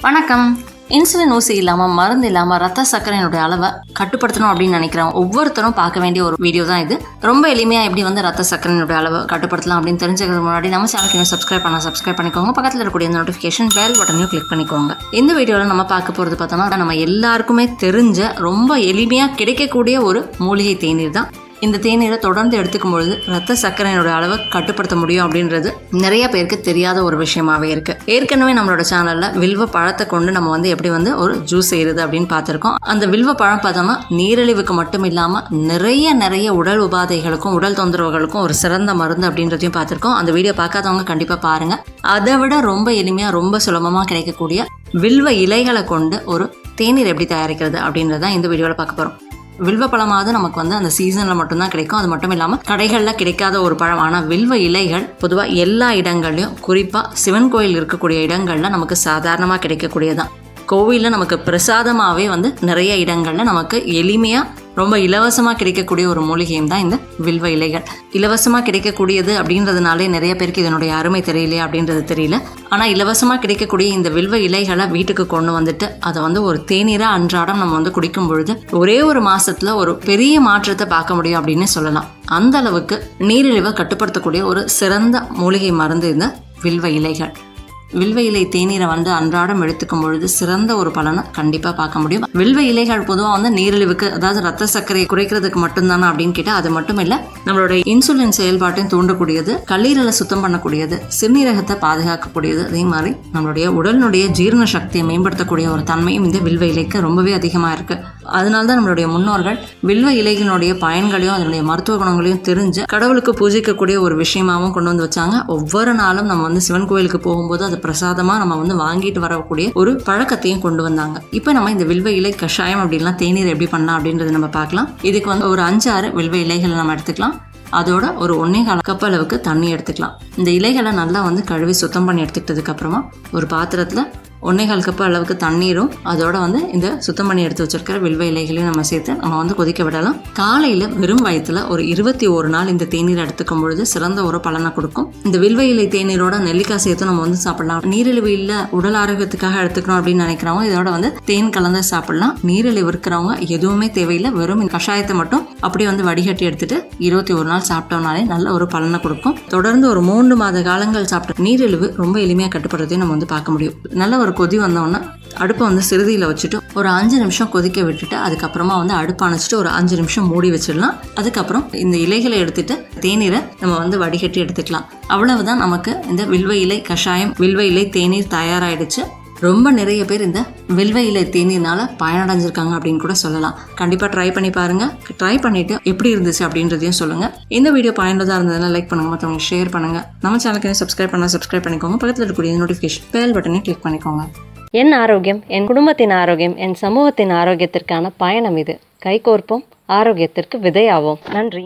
வணக்கம். இன்சுலின் ஊசி இல்லாமல் மருந்து இல்லாமல் ரத்த சர்க்கரையினுடைய அளவை கட்டுப்படுத்தணும் அப்படின்னு நினைக்கிறோம். ஒவ்வொருத்தரும் பார்க்க வேண்டிய ஒரு வீடியோ தான் இது. ரொம்ப எளிமையாக எப்படி வந்து ரத்த சர்க்கரையினுடைய அளவை கட்டுப்படுத்தலாம் அப்படின்னு தெரிஞ்சுக்கிறதுக்கு முன்னாடி நம்ம சேனலுக்கு சப்ஸ்கிரைப் பண்ணிக்கோங்க. பக்கத்தில் இருக்கக்கூடிய நோட்டிஃபிகேஷன் பெல் பட்டனையும் கிளிக் பண்ணிக்கோங்க. இந்த வீடியோவில் நம்ம பார்க்க போகிறது பார்த்தோம்னா நம்ம எல்லாருக்குமே தெரிஞ்ச ரொம்ப எளிமையாக கிடைக்கக்கூடிய ஒரு மூலிகை தேநீர் தான். இந்த தேநீரை தொடர்ந்து எடுத்துக்கும் பொழுது ரத்த சர்க்கரையினுடைய அளவை கட்டுப்படுத்த முடியும் அப்படின்றது நிறைய பேருக்கு தெரியாத ஒரு விஷயமாவே இருக்கு. ஏற்கனவே நம்மளோட சேனல்ல வில்வ பழத்தை கொண்டு நம்ம வந்து எப்படி வந்து ஒரு ஜூஸ் செய்யறது அப்படின்னு பார்த்திருக்கோம். அந்த வில்வ பழம் பார்த்தோம்னா நீரிழிவுக்கு மட்டும் இல்லாம நிறைய உடல் உபாதைகளுக்கும் உடல் தொந்தரவுகளுக்கும் ஒரு சிறந்த மருந்து அப்படின்றதையும் பார்த்திருக்கோம். அந்த வீடியோ பார்க்காதவங்க கண்டிப்பா பாருங்க. அதை விட ரொம்ப எளிமையா ரொம்ப சுலபமா கிடைக்கக்கூடிய வில்வ இலைகளை கொண்டு ஒரு தேநீர் எப்படி தயாரிக்கிறது அப்படின்றத இந்த வீடியோல பார்க்க போறோம். வில்வ பழமாவது நமக்கு வந்து அந்த சீசனில் மட்டும்தான் கிடைக்கும். அது மட்டும் இல்லாமல் கடைகளில் கிடைக்காத ஒரு பழம். ஆனால் வில்வ இலைகள் பொதுவாக எல்லா இடங்கள்லையும், குறிப்பாக சிவன் கோயில் இருக்கக்கூடிய இடங்களில் நமக்கு சாதாரணமாக கிடைக்கக்கூடியதான். கோவிலில் நமக்கு பிரசாதமாகவே வந்து நிறைய இடங்களில் நமக்கு எளிமையாக ரொம்ப இலவசமாக கிடைக்கக்கூடிய ஒரு மூலிகையும் தான் இந்த வில்வ இலைகள். இலவசமாக கிடைக்கக்கூடியது அப்படின்றதுனாலே நிறைய பேருக்கு இதனுடைய அருமை தெரியலையா அப்படின்றது தெரியல. ஆனால் இலவசமாக கிடைக்கக்கூடிய இந்த வில்வ இலைகளை வீட்டுக்கு கொண்டு வந்துட்டு அதை வந்து ஒரு தேநீராக அன்றாடம் நம்ம வந்து குடிக்கும் பொழுது ஒரே ஒரு மாசத்துல ஒரு பெரிய மாற்றத்தை பார்க்க முடியும் அப்படின்னு சொல்லலாம். அந்த அளவுக்கு நீரிழிவை கட்டுப்படுத்தக்கூடிய ஒரு சிறந்த மூலிகை மருந்து இந்த வில்வ இலைகள். வில்வ இலை தேநீரை வந்து அன்றாடம் எடுத்துக்கும் பொழுது சிறந்த ஒரு பலனை கண்டிப்பாக பார்க்க முடியும். வில்வ இலைகள் பொதுவாக வந்து நீரிழிவுக்கு, அதாவது ரத்த சர்க்கரையை குறைக்கிறதுக்கு மட்டும்தானே அப்படின்னு கேட்டால் அது மட்டும் இல்லை. நம்மளுடைய இன்சுலின் செயல்பாட்டையும் தூண்டக்கூடியது, கல்லீரலை சுத்தம் பண்ணக்கூடியது, சிறுநீரகத்தை பாதுகாக்கக்கூடியது, அதே மாதிரி நம்மளுடைய உடலினுடைய ஜீரண சக்தியை மேம்படுத்தக்கூடிய ஒரு தன்மையும் இந்த வில்வ இலைக்கு ரொம்பவே அதிகமாக இருக்குது. அதனால தான் நம்மளுடைய முன்னோர்கள் வில்வ இலைகளுடைய பயன்களையும் அதனுடைய மருத்துவ குணங்களையும் தெரிஞ்சு கடவுளுக்கு பூஜிக்கக்கூடிய ஒரு விஷயமாகவும் கொண்டு வந்து வச்சாங்க. ஒவ்வொரு நாளும் நம்ம வந்து சிவன் கோயிலுக்கு போகும்போது அது பிரசாதமா நம்ம வந்து வாங்கிட்டு வரக்கூடிய ஒரு பழக்கத்தையும் கொண்டு வந்தாங்க. இப்போ நம்ம இந்த வில்வ இலை கஷாயம் அப்படின்லாம் தேநீர் எப்படி பண்ணலாம் அப்படின்றத நம்ம பார்க்கலாம். இதுக்கு வந்து ஒரு 5-6 வில்வ இலைகளை நம்ம எடுத்துக்கலாம். அதோட ஒரு 1.25 கப் அளவுக்கு தண்ணி எடுத்துக்கலாம். இந்த இலைகளை நல்லா வந்து கழுவி சுத்தம் பண்ணி எடுத்துக்கிட்டதுக்கு அப்புறமா ஒரு பாத்திரத்துல 1.25 கப் அளவுக்கு தண்ணீரும் அதோட வந்து இந்த சுத்தம் பண்ணி எடுத்து வச்சிருக்கிற வில்வ இலைகளையும் நம்ம சேர்த்து நம்ம வந்து கொதிக்க விடலாம். காலையில வெறும் வயிற்றுல ஒரு 21 நாள் இந்த தேநீர் எடுத்துக்கும் பொழுது சிறந்த ஒரு பலனை கொடுக்கும். இந்த வில்வ இலை தேநீரோட நெல்லிக்காய் சேர்த்து நம்ம வந்து சாப்பிடலாம். நீரிழிவு இல்ல, உடல் ஆரோக்கியத்துக்காக எடுத்துக்கணும் அப்படின்னு நினைக்கிறவங்க இதோட வந்து தேன் கலந்து சாப்பிடலாம். நீரிழிவு இருக்கிறவங்க எதுவுமே தேவையில்லை, வெறும் இந்த கஷாயத்தை மட்டும் அப்படியே வந்து வடிகட்டி எடுத்துட்டு 21 நாள் சாப்பிட்டோம்னாலே நல்ல ஒரு பலனை கொடுக்கும். தொடர்ந்து ஒரு 3 மாத காலங்கள் சாப்பிட்ட நீரிழிவு ரொம்ப எளிமையாக கட்டுப்படுறதையும் நம்ம வந்து பார்க்க முடியும். நல்ல ஒரு கொதி வந்தோன்னா அடுப்பை வந்து சிறுதியில் வச்சுட்டு ஒரு 5 நிமிஷம் கொதிக்க விட்டுட்டு அதுக்கப்புறமா வந்து அடுப்பு அணைச்சிட்டு ஒரு 5 நிமிஷம் மூடி வச்சிடலாம். அதுக்கப்புறம் இந்த இலைகளை எடுத்துட்டு தேநீரை நம்ம வந்து வடிகட்டி எடுத்துக்கலாம். அவ்வளவுதான், நமக்கு இந்த வில்வ இலை கஷாயம், வில்வ இலை தேநீர் தயாராகிடுச்சு. ரொம்ப நிறைய பேர் இந்த வில்வ இலை தேநீர்னால பயனடைஞ்சிருக்காங்க அப்படின்னு கூட சொல்லலாம். கண்டிப்பாக ட்ரை பண்ணி பாருங்க. ட்ரை பண்ணிட்டு எப்படி இருந்துச்சு அப்படின்றதையும் சொல்லுங்க. இந்த வீடியோ பயனுள்ளதாக இருந்ததுன்னா லைக் பண்ணுங்க, மற்றவங்க ஷேர் பண்ணுங்க. நம்ம சேனலுக்கு சப்ஸ்கிரைப் பண்ணிக்கோங்க. பக்கத்தில் இருக்கக்கூடிய நோட்டிஃபிகேஷன் பெல் பட்டனை கிளிக் பண்ணிக்கோங்க. என் ஆரோக்கியம், என் குடும்பத்தின் ஆரோக்கியம், என் சமூகத்தின் ஆரோக்கியத்திற்கான பயணம் இது. கைகோர்ப்போம், ஆரோக்கியத்திற்கு விதையாவோம். நன்றி.